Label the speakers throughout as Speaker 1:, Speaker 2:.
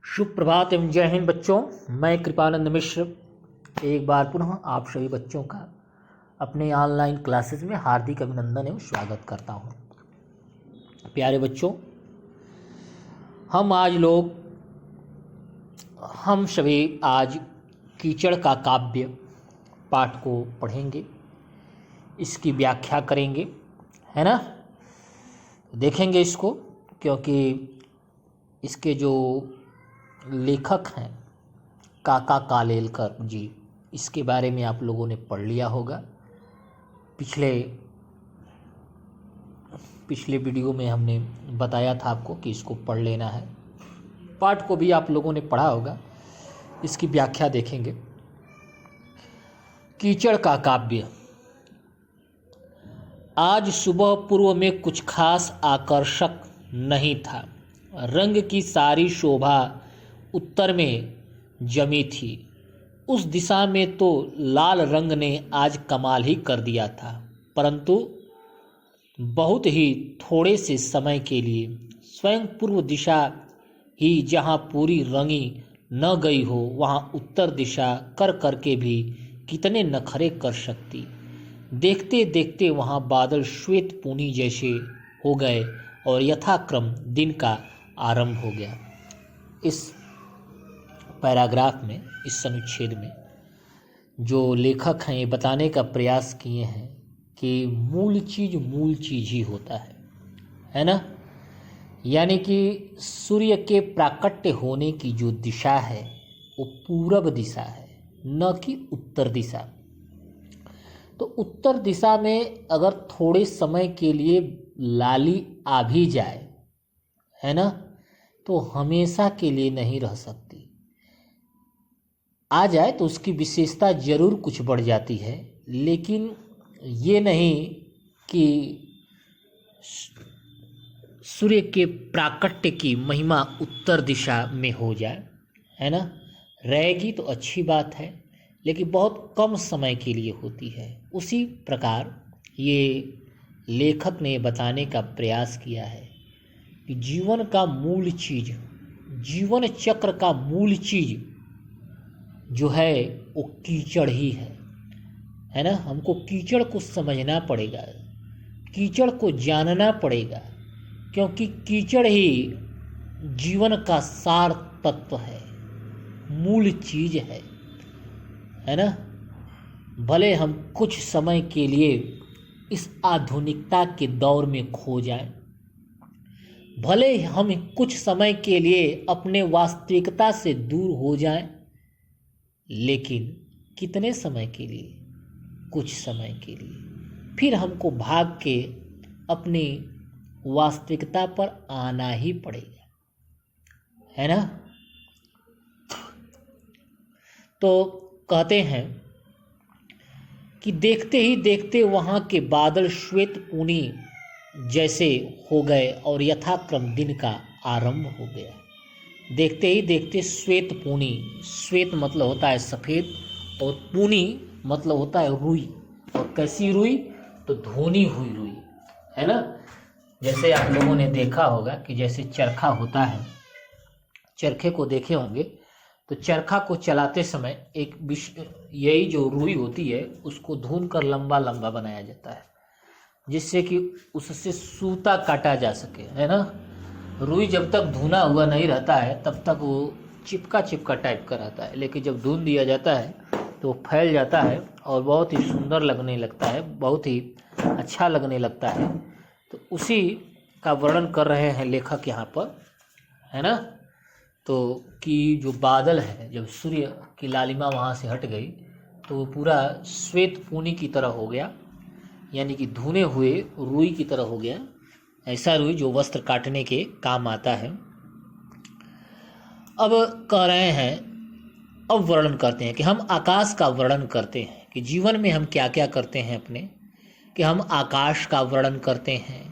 Speaker 1: शुभ प्रभात एवं जय हिंद बच्चों। मैं कृपानंद मिश्र एक बार पुनः आप सभी बच्चों का अपने ऑनलाइन क्लासेस में हार्दिक अभिनंदन एवं स्वागत करता हूं। प्यारे बच्चों, हम सभी आज कीचड़ का काव्य पाठ को पढ़ेंगे, इसकी व्याख्या करेंगे, है ना। देखेंगे इसको, क्योंकि इसके जो लेखक हैं काका कालेलकर जी, इसके बारे में आप लोगों ने पढ़ लिया होगा। पिछले वीडियो में हमने बताया था आपको कि इसको पढ़ लेना है। पाठ को भी आप लोगों ने पढ़ा होगा, इसकी व्याख्या देखेंगे। कीचड़ का काव्य। आज सुबह पूर्व में कुछ खास आकर्षक नहीं था। रंग की सारी शोभा उत्तर में जमी थी। उस दिशा में तो लाल रंग ने आज कमाल ही कर दिया था, परंतु बहुत ही थोड़े से समय के लिए। स्वयं पूर्व दिशा ही जहाँ पूरी रंगी न गई हो, वहाँ उत्तर दिशा कर करके भी कितने नखरे कर सकती। देखते देखते वहाँ बादल श्वेत पूनी जैसे हो गए और यथाक्रम दिन का आरंभ हो गया। इस पैराग्राफ में, इस अनुच्छेद में जो लेखक हैं ये बताने का प्रयास किए हैं कि मूल चीज ही होता है ना। यानी कि सूर्य के प्राकट्य होने की जो दिशा है वो पूरब दिशा है, न कि उत्तर दिशा। तो उत्तर दिशा में अगर थोड़े समय के लिए लाली आ भी जाए, है ना, तो हमेशा के लिए नहीं रह सकती। आ जाए तो उसकी विशेषता जरूर कुछ बढ़ जाती है, लेकिन ये नहीं कि सूर्य के प्राकट्य की महिमा उत्तर दिशा में हो जाए, है ना। रहेगी तो अच्छी बात है, लेकिन बहुत कम समय के लिए होती है। उसी प्रकार ये लेखक ने बताने का प्रयास किया है कि जीवन का मूल चीज, जीवन चक्र का मूल चीज जो है वो कीचड़ ही है ना। हमको कीचड़ को समझना पड़ेगा, कीचड़ को जानना पड़ेगा, क्योंकि कीचड़ ही जीवन का सार तत्व है, मूल चीज है ना। भले हम कुछ समय के लिए इस आधुनिकता के दौर में खो जाएं, भले हम कुछ समय के लिए अपने वास्तविकता से दूर हो जाएं, लेकिन कितने समय के लिए? कुछ समय के लिए। फिर हमको भाग के अपनी वास्तविकता पर आना ही पड़ेगा, है ना। तो कहते हैं कि देखते ही देखते वहां के बादल श्वेत पूनी जैसे हो गए और यथाक्रम दिन का आरंभ हो गया। देखते ही देखते श्वेत पूनी, श्वेत मतलब होता है सफ़ेद, और पूनी मतलब होता है रुई। और कैसी रुई? तो धुनी हुई रुई, है ना। जैसे आप लोगों ने देखा होगा कि जैसे चरखा होता है, चरखे को देखे होंगे, तो चरखा को चलाते समय यही जो रुई होती है उसको धुन कर लंबा लंबा बनाया जाता है, जिससे कि उससे सूता काटा जा सके, है ना। रुई जब तक धुना हुआ नहीं रहता है तब तक वो चिपका चिपका टाइप का रहता है, लेकिन जब धुन दिया जाता है तो फैल जाता है और बहुत ही सुंदर लगने लगता है, बहुत ही अच्छा लगने लगता है। तो उसी का वर्णन कर रहे हैं लेखक यहाँ पर, है ना। तो कि जो बादल है, जब सूर्य की लालिमा वहाँ से हट गई तो वो पूरा श्वेत पूनी की तरह हो गया, यानी कि धुने हुए रुई की तरह हो गया। ऐसा रुई जो वस्त्र काटने के काम आता है। अब कह रहे हैं, अब वर्णन करते हैं कि हम आकाश का वर्णन करते हैं कि जीवन में हम क्या क्या करते हैं अपने, कि हम आकाश का वर्णन करते हैं,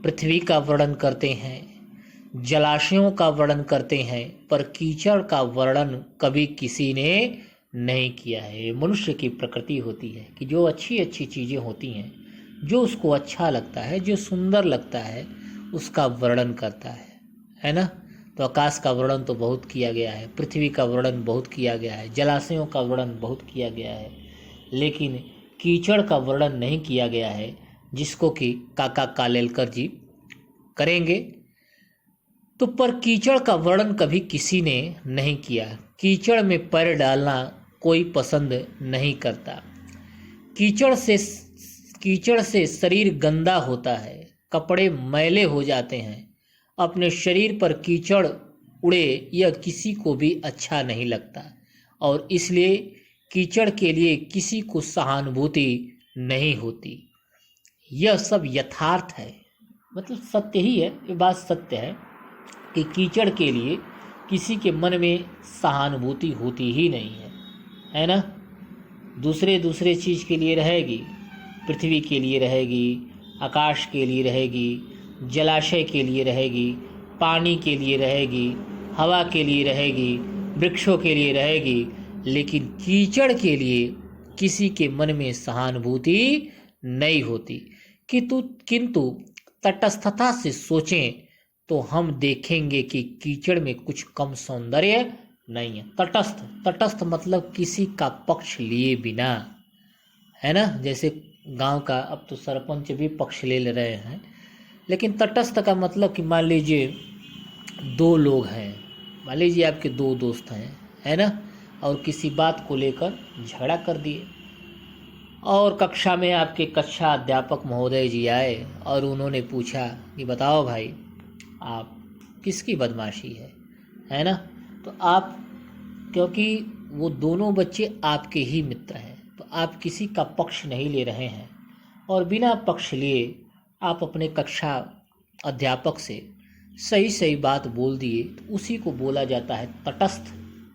Speaker 1: पृथ्वी का वर्णन करते हैं, जलाशयों का वर्णन करते हैं, पर कीचड़ का वर्णन कभी किसी ने नहीं किया है। मनुष्य की प्रकृति होती है कि जो अच्छी अच्छी चीज़ें होती हैं, जो उसको अच्छा लगता है, जो सुंदर लगता है, उसका वर्णन करता है ना। तो आकाश का वर्णन तो बहुत किया गया है, पृथ्वी का वर्णन बहुत किया गया है, जलाशयों का वर्णन बहुत किया गया है, लेकिन कीचड़ का वर्णन नहीं किया गया है, जिसको कि काका कालेलकर जी करेंगे। तो पर कीचड़ का वर्णन कभी किसी ने नहीं किया। कीचड़ में पैर डालना कोई पसंद नहीं करता। कीचड़ से शरीर गंदा होता है, कपड़े मैले हो जाते हैं, अपने शरीर पर कीचड़ उड़े यह किसी को भी अच्छा नहीं लगता, और इसलिए कीचड़ के लिए किसी को सहानुभूति नहीं होती। यह सब यथार्थ है, मतलब सत्य ही है, ये बात सत्य है कि कीचड़ के लिए किसी के मन में सहानुभूति होती ही नहीं है ना। दूसरे चीज़ के लिए रहेगी, पृथ्वी के लिए रहेगी, आकाश के लिए रहेगी, जलाशय के लिए रहेगी, पानी के लिए रहेगी, हवा के लिए रहेगी, वृक्षों के लिए रहेगी, लेकिन कीचड़ के लिए किसी के मन में सहानुभूति नहीं होती। किंतु तटस्थता से सोचें तो हम देखेंगे कि कीचड़ में कुछ कम सौंदर्य नहीं है। तटस्थ मतलब किसी का पक्ष लिए बिना, है ना। जैसे गांव का अब तो सरपंच भी पक्ष ले रहे हैं, लेकिन तटस्थ का मतलब कि मान लीजिए दो लोग हैं, मान लीजिए आपके दो दोस्त हैं, है ना, और किसी बात को लेकर झगड़ा कर दिए, और कक्षा में आपके कक्षा अध्यापक महोदय जी आए और उन्होंने पूछा कि बताओ भाई आप किसकी बदमाशी है ना। तो आप, क्योंकि वो दोनों बच्चे आपके ही मित्र हैं, तो आप किसी का पक्ष नहीं ले रहे हैं, और बिना पक्ष लिए आप अपने कक्षा अध्यापक से सही बात बोल दिए, तो उसी को बोला जाता है तटस्थ।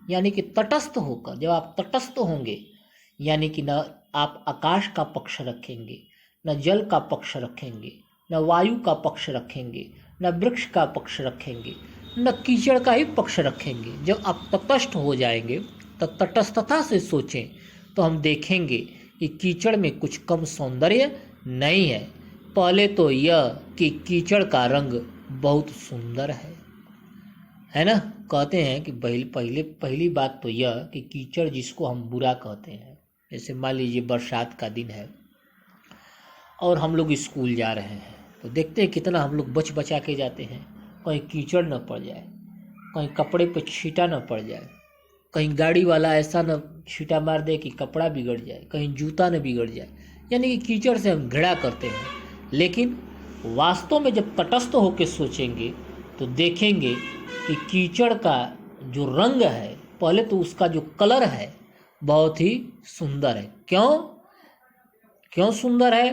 Speaker 1: यानी कि तटस्थ होकर, जब आप तटस्थ होंगे, यानी कि न आप आकाश का पक्ष रखेंगे, न जल का पक्ष रखेंगे, न वायु का पक्ष रखेंगे, न वृक्ष का पक्ष रखेंगे, न कीचड़ का ही पक्ष रखेंगे। जब आप तटस्थ हो जाएंगे, तो तटस्थता से सोचें तो हम देखेंगे कि कीचड़ में कुछ कम सौंदर्य नहीं है। पहले तो यह कि कीचड़ का रंग बहुत सुंदर है ना। कहते हैं कि पहली बात तो यह कि कीचड़ जिसको हम बुरा कहते हैं, जैसे मान लीजिए बरसात का दिन है और हम लोग स्कूल जा रहे हैं, तो देखते हैं कितना हम लोग बचा के जाते हैं, कहीं कीचड़ न पड़ जाए, कहीं कपड़े पे छींटा न पड़ जाए, कहीं गाड़ी वाला ऐसा न छींटा मार दे कि कपड़ा बिगड़ जाए, कहीं जूता न बिगड़ जाए। यानी कि कीचड़ से हम घृणा करते हैं, लेकिन वास्तव में जब तटस्थ होकर सोचेंगे तो देखेंगे कि कीचड़ का जो रंग है, पहले तो उसका जो कलर है बहुत ही सुंदर है। क्यों सुंदर है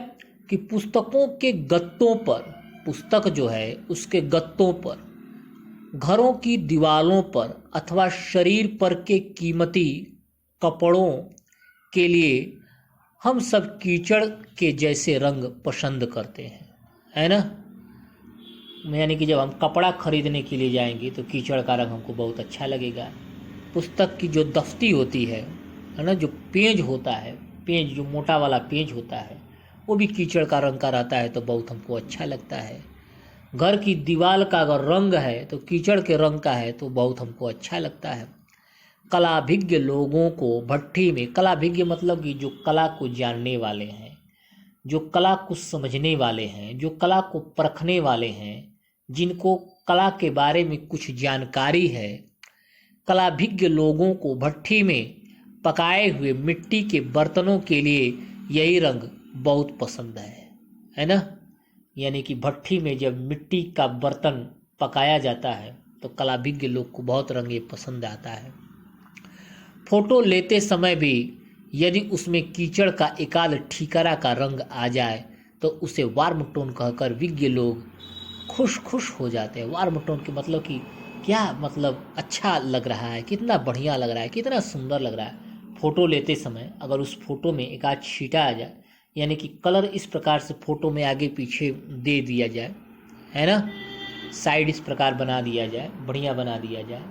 Speaker 1: कि पुस्तकों के गत्तों पर, पुस्तक जो है उसके गत्तों पर, घरों की दीवारों पर अथवा शरीर पर के कीमती कपड़ों के लिए हम सब कीचड़ के जैसे रंग पसंद करते हैं, है ना। यानी कि जब हम कपड़ा खरीदने के लिए जाएंगे तो कीचड़ का रंग हमको बहुत अच्छा लगेगा। पुस्तक की जो दफ्ती होती है ना, जो पेज होता है, पेज जो मोटा वाला पेज होता है, वो भी कीचड़ का रंग का रहता है तो बहुत हमको अच्छा लगता है। घर की दीवार का अगर रंग है तो कीचड़ के रंग का है तो बहुत हमको अच्छा लगता है। कलाभिज्ञ लोगों को भट्ठी में, कलाभिज्ञ मतलब कि जो कला को जानने वाले हैं, जो कला को समझने वाले हैं, जो कला को परखने वाले हैं, जिनको कला के बारे में कुछ जानकारी है, कलाभिज्ञ लोगों को भट्ठी में पकाए हुए मिट्टी के बर्तनों के लिए यही रंग बहुत पसंद है ना। यानी कि भट्ठी में जब मिट्टी का बर्तन पकाया जाता है तो कलाभिज्ञ लोग को बहुत रंग ये पसंद आता है। फोटो लेते समय भी यदि उसमें कीचड़ का एकाध ठीकरा का रंग आ जाए तो उसे वार्म टोन कहकर विज्ञ लोग खुश हो जाते हैं। वार्म टोन के मतलब कि क्या मतलब अच्छा लग रहा है, कितना बढ़िया लग रहा है, कितना सुंदर लग रहा है। फ़ोटो लेते समय अगर उस फोटो में एक आध छींटा आ जाए, यानी कि कलर इस प्रकार से फ़ोटो में आगे पीछे दे दिया जाए, है ना, साइड इस प्रकार बना दिया जाए, बढ़िया बना दिया जाए,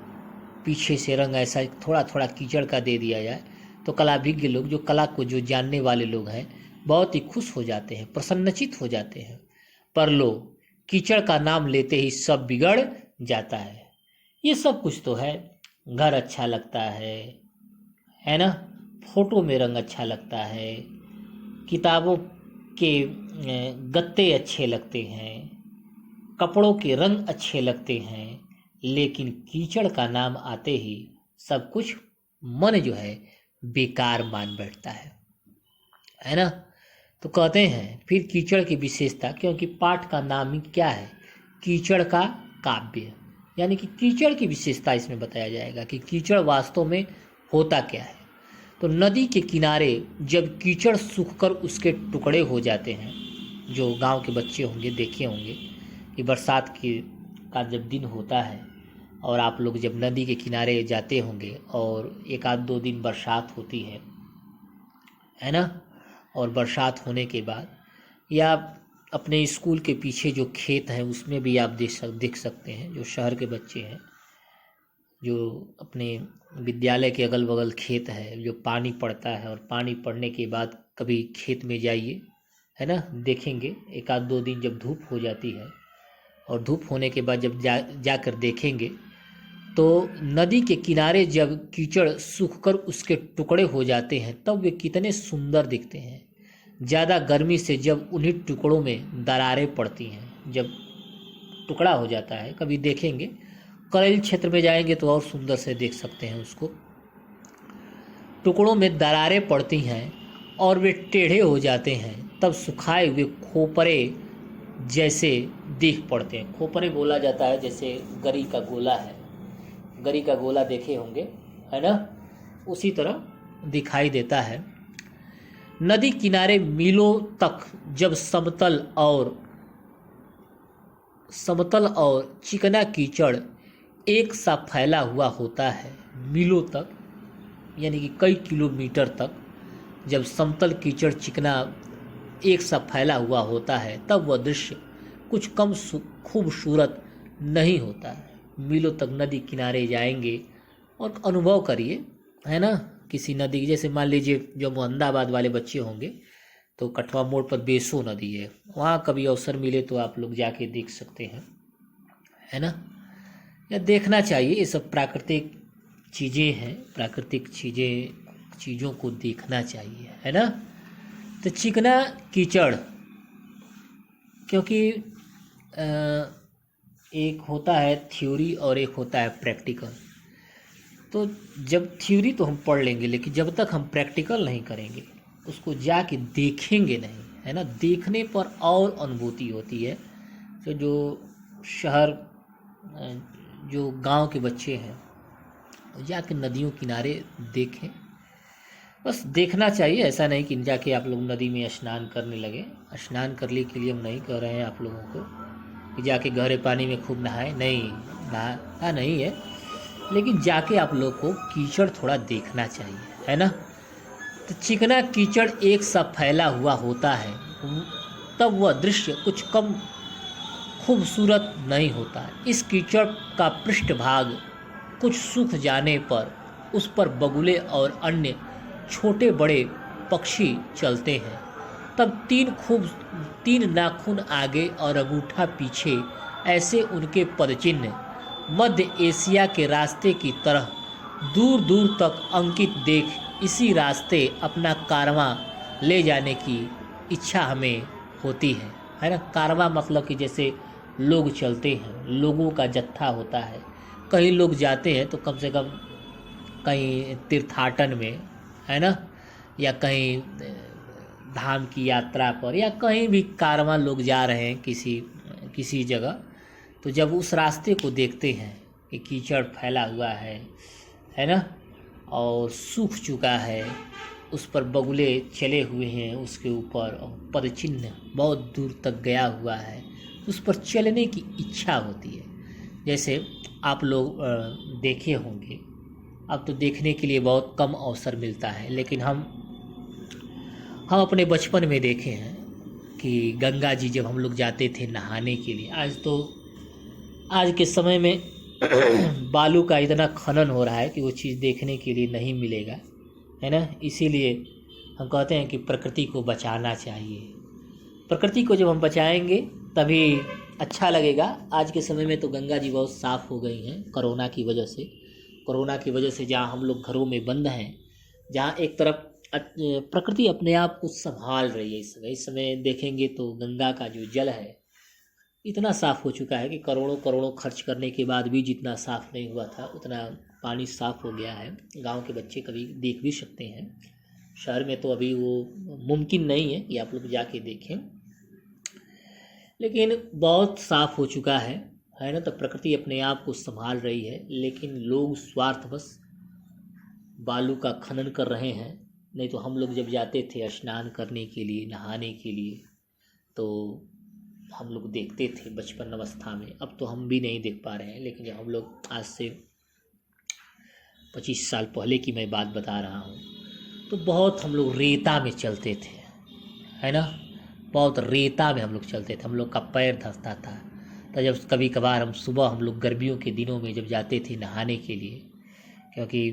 Speaker 1: पीछे से रंग ऐसा थोड़ा थोड़ा कीचड़ का दे दिया जाए, तो कलाभिज्ञ लोग, जो कला को जो जानने वाले लोग हैं, बहुत ही खुश हो जाते हैं, प्रसन्नचित हो जाते हैं। पर लो कीचड़ का नाम लेते ही सब बिगड़ जाता है। ये सब कुछ तो है। घर अच्छा लगता है ना, फोटो में रंग अच्छा लगता है, किताबों के गत्ते अच्छे लगते हैं, कपड़ों के रंग अच्छे लगते हैं, लेकिन कीचड़ का नाम आते ही सब कुछ मन जो है बेकार मान बैठता है ना। तो कहते हैं फिर कीचड़ की विशेषता, क्योंकि पाठ का नाम ही क्या है, कीचड़ का काव्य, यानी कि कीचड़ की विशेषता इसमें बताया जाएगा कि कीचड़ वास्तव में होता क्या है। तो नदी के किनारे जब कीचड़ सूखकर उसके टुकड़े हो जाते हैं, जो गांव के बच्चे होंगे देखे होंगे कि बरसात का जब दिन होता है और आप लोग जब नदी के किनारे जाते होंगे और एक आध दो दिन बरसात होती है ना, और बरसात होने के बाद या अपने स्कूल के पीछे जो खेत हैं उसमें भी आप देख सकते हैं, जो शहर के बच्चे हैं, जो अपने विद्यालय के अगल बगल खेत है, जो पानी पड़ता है और पानी पड़ने के बाद कभी खेत में जाइए, है ना, देखेंगे एक आध दो दिन जब धूप हो जाती है और धूप होने के बाद जब जाकर देखेंगे तो नदी के किनारे जब कीचड़ सूखकर उसके टुकड़े हो जाते हैं तब वे कितने सुंदर दिखते हैं। ज़्यादा गर्मी से जब उन्हीं टुकड़ों में दरारें पड़ती हैं, जब टुकड़ा हो जाता है, कभी देखेंगे करेल क्षेत्र में जाएंगे तो और सुंदर से देख सकते हैं उसको, टुकड़ों में दरारें पड़ती हैं और वे टेढ़े हो जाते हैं, तब सुखाए हुए खोपरे जैसे दिख पड़ते हैं। खोपरे बोला जाता है जैसे गरी का गोला है, गरी का गोला देखे होंगे, है ना, उसी तरह दिखाई देता है। नदी किनारे मीलों तक जब समतल और चिकना कीचड़ एक सा फैला हुआ होता है, मीलों तक यानी कि कई किलोमीटर तक जब समतल कीचड़ चिकना एक सा फैला हुआ होता है तब वह दृश्य कुछ कम खूबसूरत नहीं होता है। मीलों तक नदी किनारे जाएंगे और अनुभव करिए, है ना, किसी नदी, जैसे मान लीजिए जो मोहम्मदाबाद वाले बच्चे होंगे तो कठवा मोड़ पर बेसो नदी है, वहाँ कभी अवसर मिले तो आप लोग जाके देख सकते हैं, है ना, या देखना चाहिए। ये सब प्राकृतिक चीज़ें हैं, प्राकृतिक चीज़ों को देखना चाहिए, है ना। तो चिकना कीचड़, क्योंकि एक होता है थ्योरी और एक होता है प्रैक्टिकल। तो जब थ्योरी तो हम पढ़ लेंगे लेकिन जब तक हम प्रैक्टिकल नहीं करेंगे, उसको जाके देखेंगे नहीं, है ना, देखने पर और अनुभूति होती है। तो जो शहर जो गांव के बच्चे हैं जाके नदियों किनारे देखें, बस देखना चाहिए। ऐसा नहीं कि जाके आप लोग नदी में स्नान करने लगे। स्नान करने के लिए हम नहीं कह रहे हैं आप लोगों को कि जाके गहरे पानी में खूब नहाए, नहीं, नहाना नहीं है, लेकिन जाके आप लोग को कीचड़ थोड़ा देखना चाहिए, है ना। तो चिकना कीचड़ एक सा फैला हुआ होता है तब वह दृश्य कुछ कम खूबसूरत नहीं होता। इस कीचड़ का पृष्ठभाग कुछ सूख जाने पर उस पर बगुले और अन्य छोटे बड़े पक्षी चलते हैं। तब तीन नाखून आगे और अंगूठा पीछे, ऐसे उनके पदचिन्ह मध्य एशिया के रास्ते की तरह दूर दूर तक अंकित देख इसी रास्ते अपना कारवां ले जाने की इच्छा हमें होती है ना। कारवां मतलब कि जैसे लोग चलते हैं, लोगों का जत्था होता है। कहीं लोग जाते हैं तो कम से कम कहीं तीर्थाटन में, है ना, या कहीं धाम की यात्रा पर, या कहीं भी कारवां लोग जा रहे हैं किसी जगह, तो जब उस रास्ते को देखते हैं कि कीचड़ फैला हुआ है ना, और सूख चुका है, उस पर बगुले चले हुए हैं उसके ऊपर, और पदचिन्ह बहुत दूर तक गया हुआ है, उस पर चलने की इच्छा होती है। जैसे आप लोग देखे होंगे, अब तो देखने के लिए बहुत कम अवसर मिलता है, लेकिन हम अपने बचपन में देखे हैं कि गंगा जी जब हम लोग जाते थे नहाने के लिए, आज के समय में बालू का इतना खनन हो रहा है कि वो चीज़ देखने के लिए नहीं मिलेगा, है ना। इसीलिए हम कहते हैं कि प्रकृति को बचाना चाहिए। प्रकृति को जब हम बचाएंगे तभी अच्छा लगेगा। आज के समय में तो गंगा जी बहुत साफ़ हो गई हैं कोरोना की वजह से। कोरोना की वजह से जहाँ हम लोग घरों में बंद हैं, जहाँ एक तरफ प्रकृति अपने आप को संभाल रही है। इस समय देखेंगे तो गंगा का जो जल है इतना साफ़ हो चुका है कि करोड़ों करोड़ों खर्च करने के बाद भी जितना साफ़ नहीं हुआ था उतना पानी साफ़ हो गया है। गांव के बच्चे कभी देख भी सकते हैं। शहर में तो अभी वो मुमकिन नहीं है कि आप लोग जाके देखें, लेकिन बहुत साफ़ हो चुका है ना। तो प्रकृति अपने आप को संभाल रही है, लेकिन लोग स्वार्थवश बालू का खनन कर रहे हैं। नहीं तो हम लोग जब जाते थे स्नान करने के लिए, नहाने के लिए, तो हम लोग देखते थे बचपन अवस्था में। अब तो हम भी नहीं देख पा रहे हैं, लेकिन जब हम लोग आज से 25 साल पहले की मैं बात बता रहा हूँ, तो बहुत हम लोग रेता में चलते थे, है ना। बहुत रेता में हम लोग चलते थे, हम लोग का पैर धंसता था। तो जब कभी कभार हम लोग गर्मियों के दिनों में जब जाते थे नहाने के लिए, क्योंकि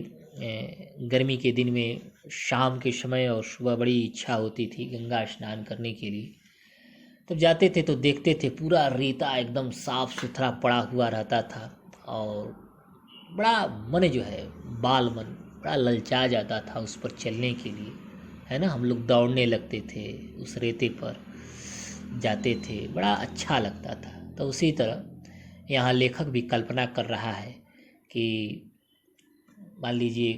Speaker 1: गर्मी के दिन में शाम के समय और सुबह बड़ी इच्छा होती थी गंगा स्नान करने के लिए, तब जाते थे तो देखते थे पूरा रेता एकदम साफ सुथरा पड़ा हुआ रहता था। और बड़ा मन जो है मन बड़ा ललचा जाता था उस पर चलने के लिए, है ना। हम लोग दौड़ने लगते थे, उस रेते पर जाते थे, बड़ा अच्छा लगता था। तो उसी तरह यहाँ लेखक भी कल्पना कर रहा है कि मान लीजिए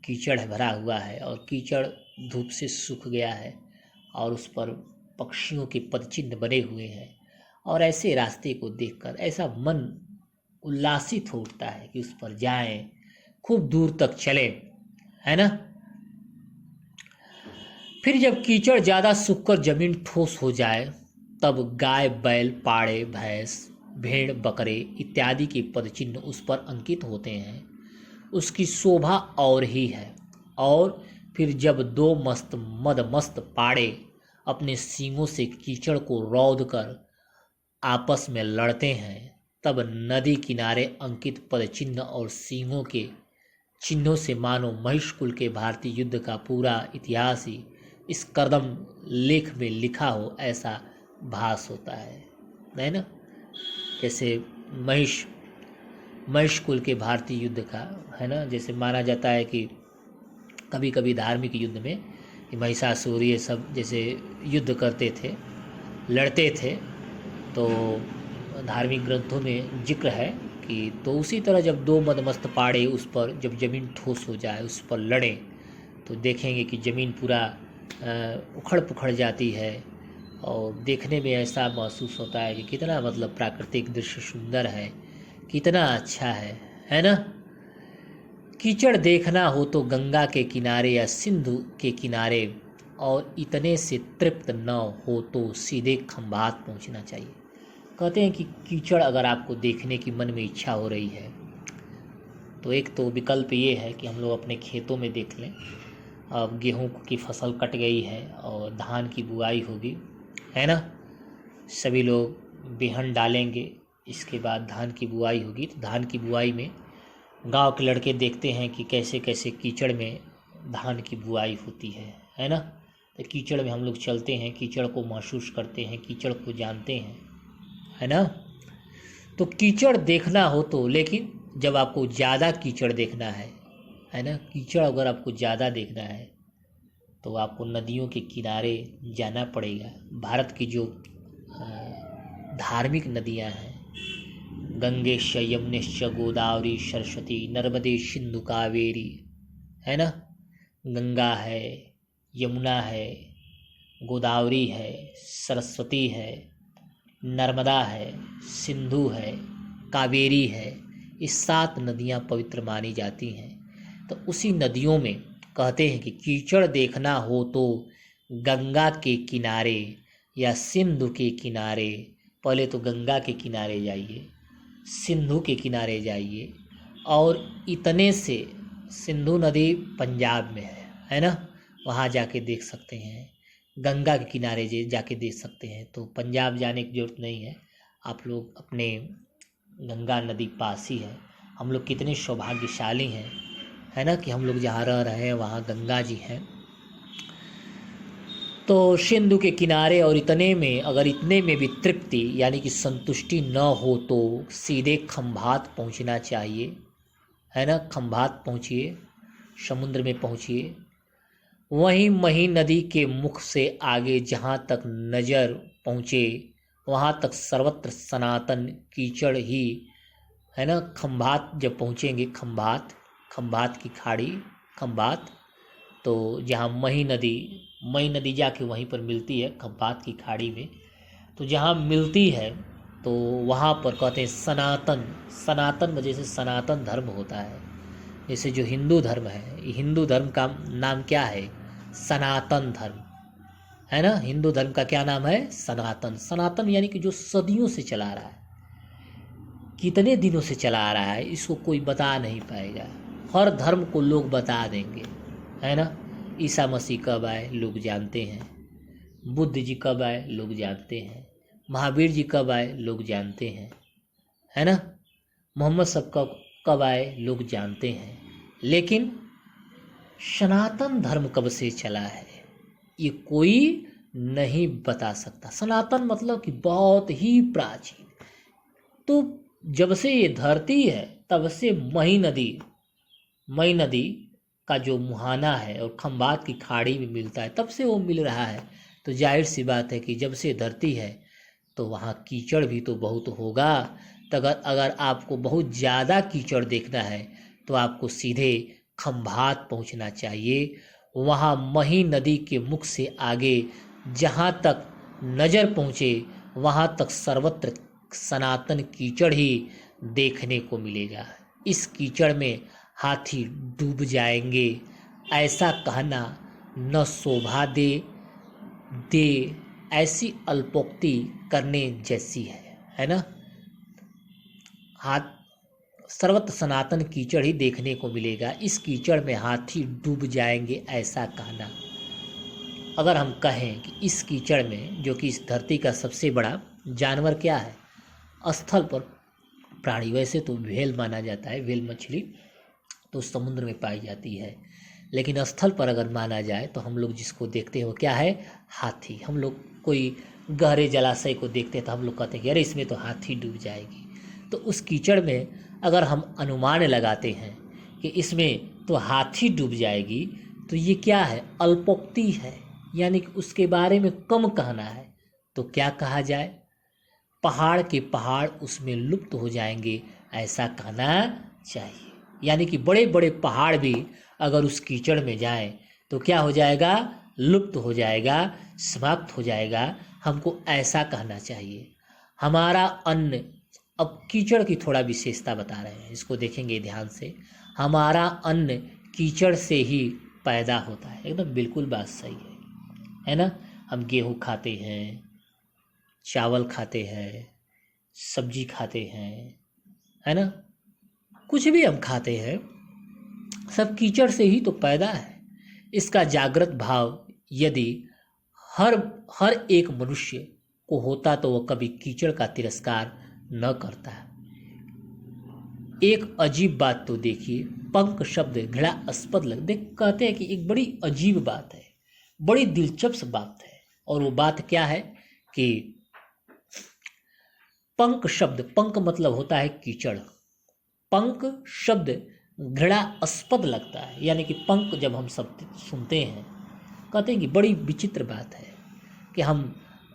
Speaker 1: कीचड़ भरा हुआ है और कीचड़ धूप से सूख गया है और उस पर पक्षियों के पदचिन्ह बने हुए हैं, और ऐसे रास्ते को देखकर ऐसा मन उल्लासित हो उठता है कि उस पर जाएं, खूब दूर तक चलें, है ना। फिर जब कीचड़ ज़्यादा सूखकर जमीन ठोस हो जाए, तब गाय, बैल, पाड़े, भैंस, भेड़, बकरे इत्यादि के पदचिन्ह उस पर अंकित होते हैं। उसकी शोभा और ही है। और फिर जब दो मदमस्त पाड़े अपने सींगों से कीचड़ को रौंद कर आपस में लड़ते हैं, तब नदी किनारे अंकित पदचिन्ह और सींगों के चिन्हों से मानो महिषकुल के भारतीय युद्ध का पूरा इतिहास ही इस कदम लेख में लिखा हो, ऐसा भास होता है ना। जैसे महिषकुल के भारतीय युद्ध का, है ना। जैसे माना जाता है कि कभी कभी धार्मिक युद्ध में कि महिषासुर ये सब जैसे युद्ध करते थे, लड़ते थे, तो धार्मिक ग्रंथों में जिक्र है कि तो उसी तरह जब दो मदमस्त पाड़े उस पर जब ज़मीन ठोस हो जाए, उस पर लड़ें, तो देखेंगे कि ज़मीन पूरा उखड़ पुखड़ जाती है। और देखने में ऐसा महसूस होता है कि कितना मतलब प्राकृतिक दृश्य सुंदर है, कितना अच्छा है ना। कीचड़ देखना हो तो गंगा के किनारे या सिंधु के किनारे, और इतने से तृप्त न हो तो सीधे खंभात पहुंचना चाहिए। कहते हैं कि कीचड़ अगर आपको देखने की मन में इच्छा हो रही है, तो एक तो विकल्प ये है कि हम लोग अपने खेतों में देख लें। अब गेहूं की फसल कट गई है और धान की बुआई होगी, है ना। सभी लोग बिहन डालेंगे, इसके बाद धान की बुआई होगी। तो धान की बुआई में गांव के लड़के देखते हैं कि कैसे कैसे कीचड़ में धान की बुआई होती है ना। तो कीचड़ में हम लोग चलते हैं, कीचड़ को महसूस करते हैं, कीचड़ को जानते हैं, है ना। तो कीचड़ देखना हो तो, लेकिन जब आपको ज़्यादा कीचड़ देखना है ना, कीचड़ अगर आपको ज़्यादा देखना है तो आपको नदियों के किनारे जाना पड़ेगा। भारत की जो धार्मिक नदियां हैं, गंगेश, यमुनेश्च, गोदावरी, सरस्वती, नर्मदे, सिंधु, कावेरी, है ना। गंगा है, यमुना है, गोदावरी है, सरस्वती है, नर्मदा है, सिंधु है, कावेरी है। ये 7 नदियां पवित्र मानी जाती हैं। तो उसी नदियों में कहते हैं कि कीचड़ देखना हो तो गंगा के किनारे या सिंधु के किनारे, पहले तो गंगा के किनारे जाइए, सिंधु के किनारे जाइए, और इतने से सिंधु नदी पंजाब में है ना, वहाँ जाके देख सकते हैं। गंगा के किनारे जाके देख सकते हैं। तो पंजाब जाने की ज़रूरत नहीं है, आप लोग अपने गंगा नदी पास ही है। हम लोग कितने सौभाग्यशाली हैं, है ना, कि हम लोग जहाँ रह रहे हैं वहाँ गंगा जी हैं। तो सिंधु के किनारे और इतने में भी तृप्ति यानी कि संतुष्टि न हो तो सीधे खंभात पहुंचना चाहिए, है ना। खंभात पहुंचिए, समुद्र में पहुंचिए। वहीं मही नदी के मुख से आगे जहाँ तक नज़र पहुँचे वहाँ तक सर्वत्र सनातन कीचड़ ही, है ना। खंभात जब पहुँचेंगे, खंभात की खाड़ी, खंभात, तो जहाँ मही नदी जाके वहीं पर मिलती है खंभात की खाड़ी में, तो जहाँ मिलती है तो वहाँ पर कहते हैं सनातन वजह से सनातन धर्म होता है। जैसे जो हिंदू धर्म है, हिंदू धर्म का नाम क्या है? सनातन धर्म, है ना। हिंदू धर्म का क्या नाम है? सनातन यानी कि जो सदियों से चला रहा है, कितने दिनों से चला आ रहा है, इसको कोई बता नहीं पाएगा। हर धर्म को लोग बता देंगे, है ना। ईसा मसीह कब आए लोग जानते हैं, बुद्ध जी कब आए लोग जानते हैं, महावीर जी कब आए लोग जानते हैं, है ना। मोहम्मद सब कब आए लोग जानते हैं, लेकिन सनातन धर्म कब से चला है ये कोई नहीं बता सकता। सनातन मतलब कि बहुत ही प्राचीन। तो जब से ये धरती है तब से मही नदी का जो मुहाना है और खंभात की खाड़ी में मिलता है, तब से वो मिल रहा है। तो जाहिर सी बात है कि जब से धरती है तो वहाँ कीचड़ भी तो बहुत होगा। तो अगर आपको बहुत ज़्यादा कीचड़ देखना है तो आपको सीधे खंभात पहुँचना चाहिए। वहाँ मही नदी के मुख से आगे जहाँ तक नज़र पहुँचे वहाँ तक सर्वत्र सनातन कीचड़ ही देखने को मिलेगा। इस कीचड़ में हाथी डूब जाएंगे, ऐसा कहना न शोभा दे ऐसी अल्पोक्ति करने जैसी है ना। सर्वत्र सनातन कीचड़ ही देखने को मिलेगा, इस कीचड़ में हाथी डूब जाएंगे ऐसा कहना। अगर हम कहें कि इस कीचड़ में, जो कि इस धरती का सबसे बड़ा जानवर क्या है स्थल पर प्राणी, वैसे तो व्हेल माना जाता है, व्हेल मछली तो समुद्र में पाई जाती है, लेकिन स्थल पर अगर माना जाए तो हम लोग जिसको देखते हैं वो क्या है? हाथी। हम लोग कोई गहरे जलाशय को देखते हैं तो हम लोग कहते हैं कि अरे इसमें तो हाथी डूब जाएगी। तो उस कीचड़ में अगर हम अनुमान लगाते हैं कि इसमें तो हाथी डूब जाएगी, तो ये क्या है? अल्पोक्ति है, यानी कि उसके बारे में कम कहना है। तो क्या कहा जाए? पहाड़ के पहाड़ उसमें लुप्त हो जाएंगे ऐसा कहना चाहिए। यानी कि बड़े बड़े पहाड़ भी अगर उस कीचड़ में जाएं तो क्या हो जाएगा? लुप्त हो जाएगा, समाप्त हो जाएगा। हमको ऐसा कहना चाहिए। हमारा अन्न, अब कीचड़ की थोड़ा विशेषता बता रहे हैं, इसको देखेंगे ध्यान से। हमारा अन्न कीचड़ से ही पैदा होता है, एकदम बिल्कुल बात सही है ना। हम गेहूँ खाते हैं, चावल खाते हैं, सब्जी खाते हैं, है ना। कुछ भी हम खाते हैं सब कीचड़ से ही तो पैदा है। इसका जागृत भाव यदि हर एक मनुष्य को होता तो वह कभी कीचड़ का तिरस्कार न करता। एक अजीब बात तो देखिए, पंख शब्द घृणास्पद देख कहते हैं कि एक बड़ी अजीब बात है, बड़ी दिलचस्प बात है। और वो बात क्या है कि पंख शब्द, पंख मतलब होता है कीचड़, पंख शब्द घृणास्पद लगता है। यानी कि पंख जब हम सब सुनते हैं कहते हैं कि बड़ी विचित्र बात है कि हम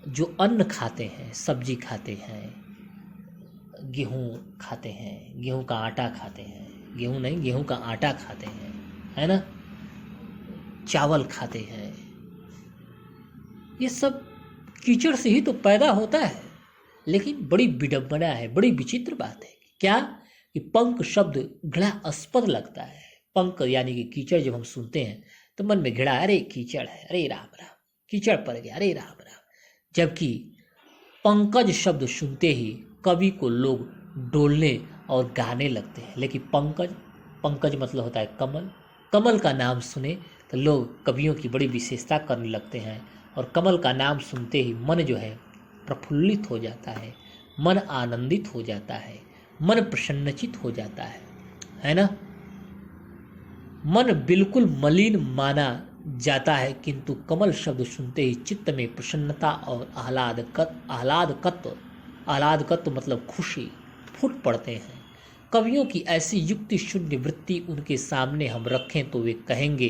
Speaker 1: जो अन्न खाते हैं, सब्जी खाते हैं, गेहूँ खाते हैं, गेहूँ का आटा खाते हैं, गेहूँ नहीं गेहूँ का आटा खाते हैं, है ना, चावल खाते हैं, ये सब कीचड़ से ही तो पैदा होता है। लेकिन बड़ी विडंबना है, बड़ी विचित्र बात है क्या कि पंख शब्द घृणास्पद लगता है। पंख यानी कि कीचड़ जब हम सुनते हैं तो मन में घृणा, अरे कीचड़ है, अरे राम राम, कीचड़ पड़ गया, अरे राम राम। जबकि पंकज शब्द सुनते ही कवि को लोग डोलने और गाने लगते हैं। लेकिन पंकज मतलब होता है कमल, कमल का नाम सुने तो लोग कवियों की बड़ी विशेषता करने लगते हैं। और कमल का नाम सुनते ही मन जो है प्रफुल्लित हो जाता है, मन आनंदित हो जाता है, मन प्रसन्नचित हो जाता है ना। मन बिल्कुल मलिन माना जाता है, किंतु कमल शब्द सुनते ही चित्त में प्रसन्नता और आह्लादकत्व मतलब खुशी फूट पड़ते हैं। कवियों की ऐसी युक्ति शून्य वृत्ति उनके सामने हम रखें तो वे कहेंगे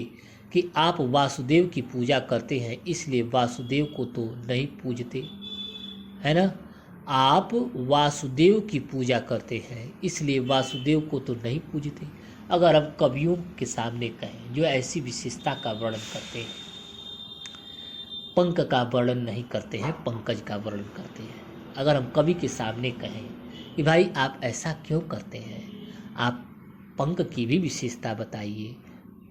Speaker 1: कि आप वासुदेव की पूजा करते हैं, इसलिए वासुदेव को तो नहीं पूजते, है ना। आप वासुदेव की पूजा करते हैं इसलिए वासुदेव को तो नहीं पूजते। अगर हम कवियों के सामने कहें जो ऐसी विशेषता का वर्णन करते हैं, पंख का वर्णन नहीं करते हैं, पंकज का वर्णन करते हैं, अगर हम कवि के सामने कहें कि भाई आप ऐसा क्यों करते हैं, आप पंख की भी विशेषता बताइए,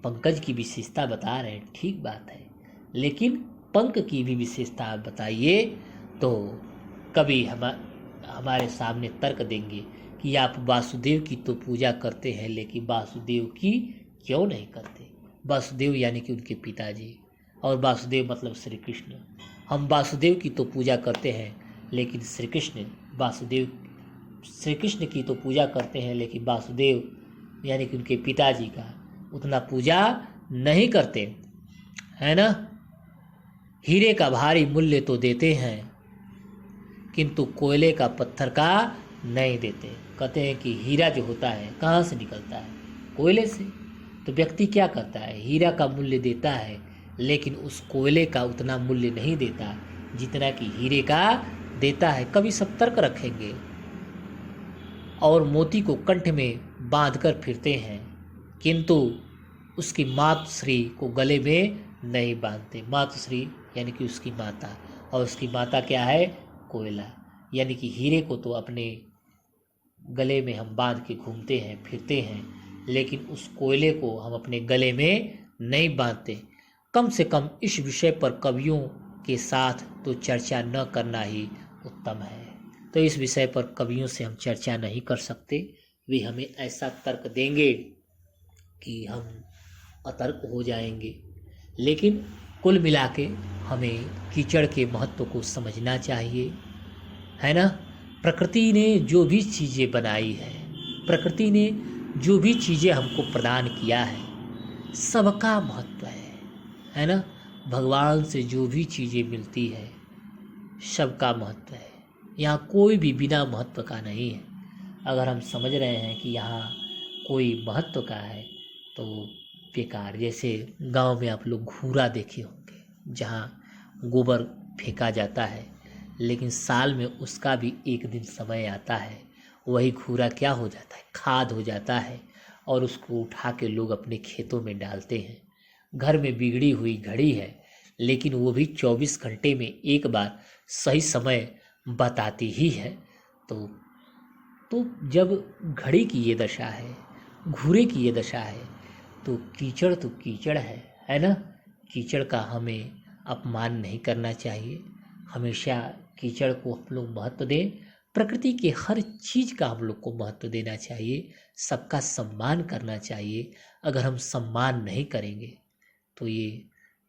Speaker 1: पंकज की विशेषता बता रहे हैं, ठीक बात है, लेकिन पंख की भी विशेषता बताइए, तो कवि हमारे सामने तर्क देंगे कि आप वासुदेव की तो पूजा करते हैं लेकिन वासुदेव की क्यों नहीं करते। वासुदेव यानी कि उनके पिताजी, और वासुदेव मतलब श्री कृष्ण। हम वासुदेव की तो पूजा करते हैं लेकिन श्री कृष्ण की तो पूजा करते हैं लेकिन वासुदेव यानी कि उनके पिताजी का उतना पूजा नहीं करते, है ना। हीरे का भारी मूल्य तो देते हैं किंतु कोयले का पत्थर का नहीं देते। कहते हैं कि हीरा जो होता है कहाँ से निकलता है, कोयले से। तो व्यक्ति क्या करता है, हीरा का मूल्य देता है लेकिन उस कोयले का उतना मूल्य नहीं देता जितना कि हीरे का देता है। कभी सब तर्क रखेंगे। और मोती को कंठ में बांधकर फिरते हैं किंतु उसकी मातृश्री को गले में नहीं बांधते। मातृश्री यानी कि उसकी माता, और उसकी माता क्या है, कोयला। यानी कि हीरे को तो अपने गले में हम बांध के घूमते हैं फिरते हैं, लेकिन उस कोयले को हम अपने गले में नहीं बांधते। कम से कम इस विषय पर कवियों के साथ तो चर्चा न करना ही उत्तम है। तो इस विषय पर कवियों से हम चर्चा नहीं कर सकते, वे हमें ऐसा तर्क देंगे कि हम अतर्क हो जाएंगे। लेकिन कुल मिला के हमें कीचड़ के महत्व को समझना चाहिए, है ना। प्रकृति ने जो भी चीज़ें बनाई है, प्रकृति ने जो भी चीज़ें हमको प्रदान किया है, सबका महत्व है ना। भगवान से जो भी चीज़ें मिलती है सबका महत्व है। यहाँ कोई भी बिना महत्व का नहीं है। अगर हम समझ रहे हैं कि यहाँ कोई महत्व का है तो बेकार। जैसे गांव में आप लोग घूरा देखे होंगे, जहाँ गोबर फेंका जाता है, लेकिन साल में उसका भी एक दिन समय आता है, वही घूरा क्या हो जाता है, खाद हो जाता है, और उसको उठा के लोग अपने खेतों में डालते हैं। घर में बिगड़ी हुई घड़ी है, लेकिन वो भी 24 घंटे में एक बार सही समय बताती ही है। तो जब घड़ी की ये दशा है, घूरे की ये दशा है, तो कीचड़ है ना। कीचड़ का हमें अपमान नहीं करना चाहिए। हमेशा कीचड़ को हम लोग महत्व दें। प्रकृति के हर चीज़ का हम लोग को महत्व देना चाहिए, सबका सम्मान करना चाहिए। अगर हम सम्मान नहीं करेंगे तो ये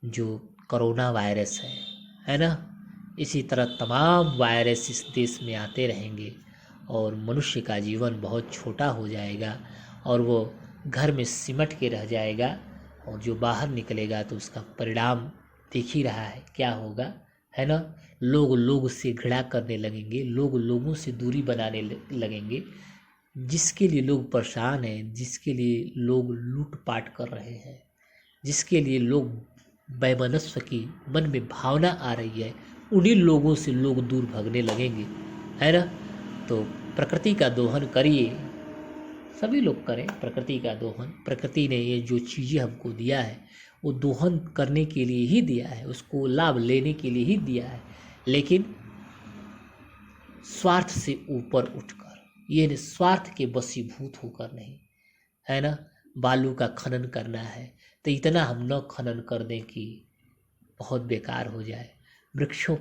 Speaker 1: जो कोरोना वायरस है ना, इसी तरह तमाम वायरस इस देश में आते रहेंगे और मनुष्य का जीवन बहुत छोटा हो जाएगा और वो घर में सिमट के रह जाएगा, और जो बाहर निकलेगा तो उसका परिणाम देख ही रहा है क्या होगा, है ना। लोग से घृणा करने लगेंगे, लोग लोगों से दूरी बनाने लगेंगे। जिसके लिए लोग परेशान हैं, जिसके लिए लोग लूटपाट कर रहे हैं, जिसके लिए लोग वैमनस्य की मन में भावना आ रही है, उन्हीं लोगों से लोग दूर भागने लगेंगे, है ना। तो प्रकृति का दोहन करिए, सभी लोग करें प्रकृति का दोहन। प्रकृति ने ये जो चीज़ें हमको दिया है वो दोहन करने के लिए ही दिया है, उसको लाभ लेने के लिए ही दिया है, लेकिन स्वार्थ से ऊपर उठकर, ये स्वार्थ के वशीभूत होकर नहीं, है ना। बालू का खनन करना है तो इतना हम न खनन कर दें कि बहुत बेकार हो जाए। वृक्षों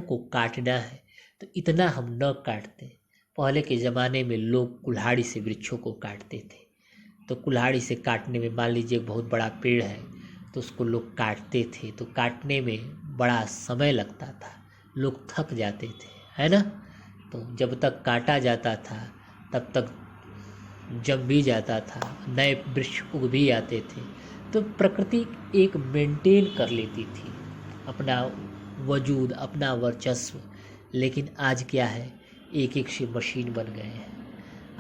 Speaker 1: को काटना है तो इतना हम न काटते। पहले के ज़माने में लोग कुल्हाड़ी से वृक्षों को काटते थे, तो कुल्हाड़ी से काटने में, मान लीजिए बहुत बड़ा पेड़ है तो उसको लोग काटते थे, तो काटने में बड़ा समय लगता था, लोग थक जाते थे, है ना। तो जब तक काटा जाता था तब तक जम भी जाता था, नए वृक्ष उग भी आते थे, तो प्रकृति एक मेंटेन कर लेती थी अपना वजूद, अपना वर्चस्व। लेकिन आज क्या है, एक एक से मशीन बन गए हैं।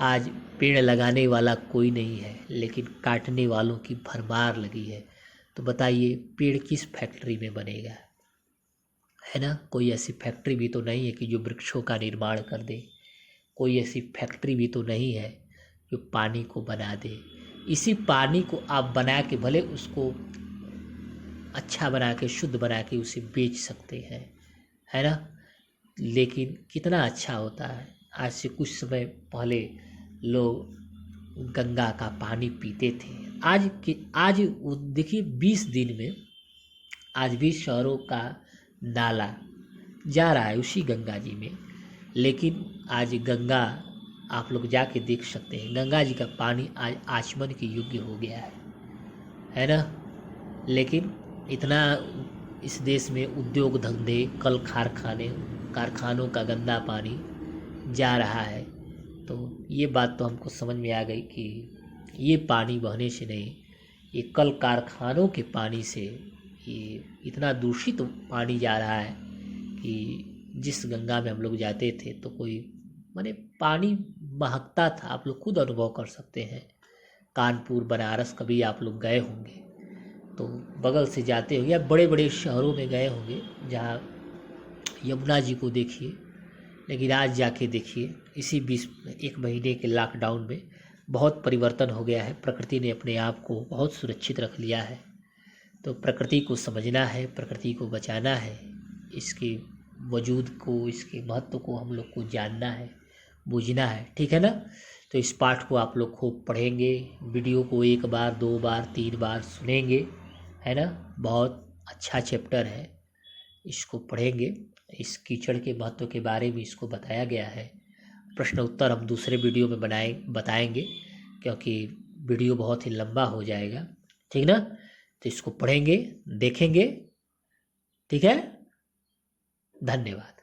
Speaker 1: आज पेड़ लगाने वाला कोई नहीं है, लेकिन काटने वालों की भरमार लगी है। तो बताइए पेड़ किस फैक्ट्री में बनेगा, है ना? कोई ऐसी फैक्ट्री भी तो नहीं है कि जो वृक्षों का निर्माण कर दे। कोई ऐसी फैक्ट्री भी तो नहीं है जो पानी को बना दे। इसी पानी को आप बना के भले उसको अच्छा बना के, शुद्ध बना के उसे बेच सकते हैं, है ना? लेकिन कितना अच्छा होता है। आज से कुछ समय पहले लोग गंगा का पानी पीते थे। आज वो देखिए 20 दिन में आज भी शहरों का नाला जा रहा है उसी गंगा जी में। लेकिन आज गंगा आप लोग जाके देख सकते हैं, गंगा जी का पानी आज आचमन के योग्य हो गया है ना? लेकिन इतना इस देश में उद्योग धंधे, कल कारखानों का गंदा पानी जा रहा है। तो ये बात तो हमको समझ में आ गई कि ये पानी बहने से नहीं, ये कल कारखानों के पानी से ये इतना दूषित पानी जा रहा है कि जिस गंगा में हम लोग जाते थे तो कोई माने पानी महकता था। आप लोग खुद अनुभव कर सकते हैं। कानपुर, बनारस कभी आप लोग गए होंगे तो बगल से जाते होंगे, या बड़े बड़े शहरों में गए होंगे जहाँ यमुना जी को देखिए। लेकिन आज जाके देखिए, इसी 1 महीने के लॉकडाउन में बहुत परिवर्तन हो गया है। प्रकृति ने अपने आप को बहुत सुरक्षित रख लिया है। तो प्रकृति को समझना है, प्रकृति को बचाना है, इसके वजूद को, इसके महत्व को हम लोग को जानना है, बूझना है, ठीक है ना? तो इस पाठ को आप लोग खूब पढ़ेंगे, वीडियो को 1 बार, 2 बार, 3 बार सुनेंगे, है ना? बहुत अच्छा चैप्टर है, इसको पढ़ेंगे। इस कीचड़ के महत्व के बारे में इसको बताया गया है। प्रश्न उत्तर हम दूसरे वीडियो में बताएंगे, क्योंकि वीडियो बहुत ही लंबा हो जाएगा, ठीक ना? तो इसको पढ़ेंगे, देखेंगे, ठीक है? धन्यवाद।